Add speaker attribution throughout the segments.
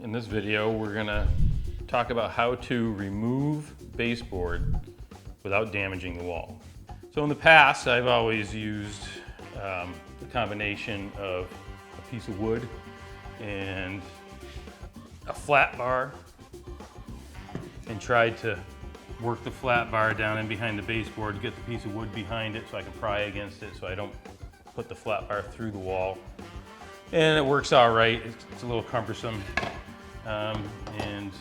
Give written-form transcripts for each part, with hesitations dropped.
Speaker 1: In this video, we're gonna talk about how to remove baseboard without damaging the wall. So in the past, I've always used a combination of a piece of wood and a flat bar and tried to work the flat bar down in behind the baseboard to get the piece of wood behind it so I can pry against it so I don't put the flat bar through the wall. And it works all right. It's a little cumbersome. And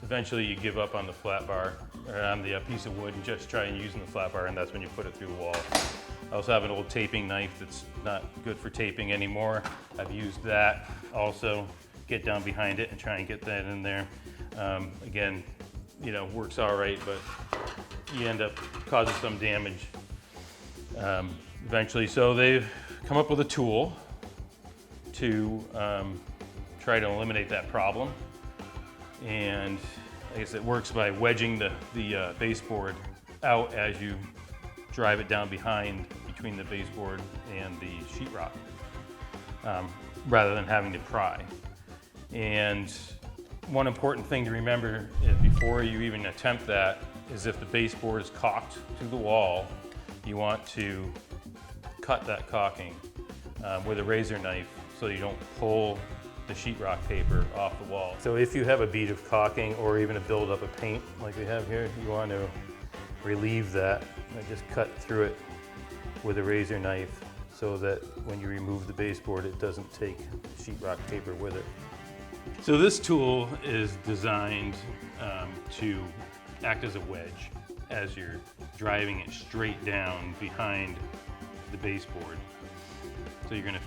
Speaker 1: eventually you give up on the flat bar, or on the piece of wood, and just try and using the flat bar, and that's when you put it through the wall. I also have an old taping knife that's not good for taping anymore. I've used that also. Get down behind it and try and get that in there. Again, you know, works all right, but you end up causing some damage eventually. So they've come up with a tool to try to eliminate that problem. And I guess it works by wedging the baseboard out as you drive it down behind between the baseboard and the sheetrock, rather than having to pry. And one important thing to remember is before you even attempt that is if the baseboard is caulked to the wall, you want to cut that caulking with a razor knife so you don't pull the sheetrock paper off the wall. So if you have a bead of caulking or even a buildup of paint like we have here, you want to relieve that and just cut through it with a razor knife so that when you remove the baseboard, it doesn't take sheetrock paper with it. So this tool is designed to act as a wedge as you're driving it straight down behind the baseboard. So you're going to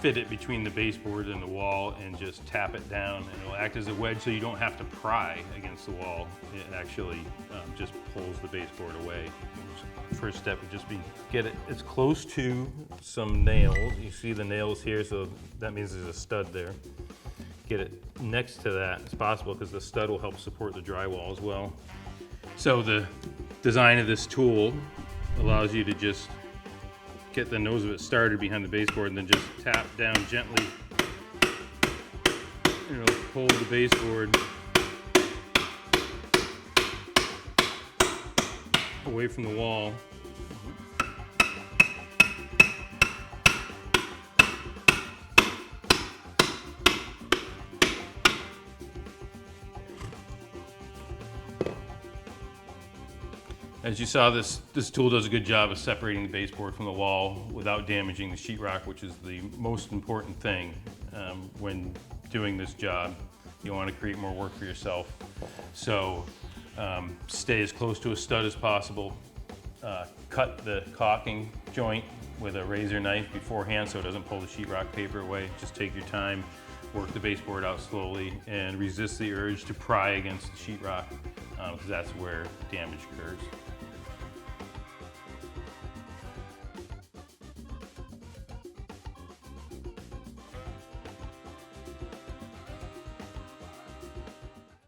Speaker 1: fit it between the baseboard and the wall and just tap it down, and it'll act as a wedge so you don't have to pry against the wall. It actually just pulls the baseboard away. First step would just be get it as close to some nails. You see the nails here, so that means there's a stud there. Get it next to that as possible because the stud will help support the drywall as well. So the design of this tool allows you to just get the nose of it started behind the baseboard and then just tap down gently. And it'll pull the baseboard away from the wall. As you saw, this tool does a good job of separating the baseboard from the wall without damaging the sheetrock, which is the most important thing when doing this job. You want to create more work for yourself. So stay as close to a stud as possible. Cut the caulking joint with a razor knife beforehand so it doesn't pull the sheetrock paper away. Just take your time, work the baseboard out slowly, and resist the urge to pry against the sheetrock because that's where damage occurs.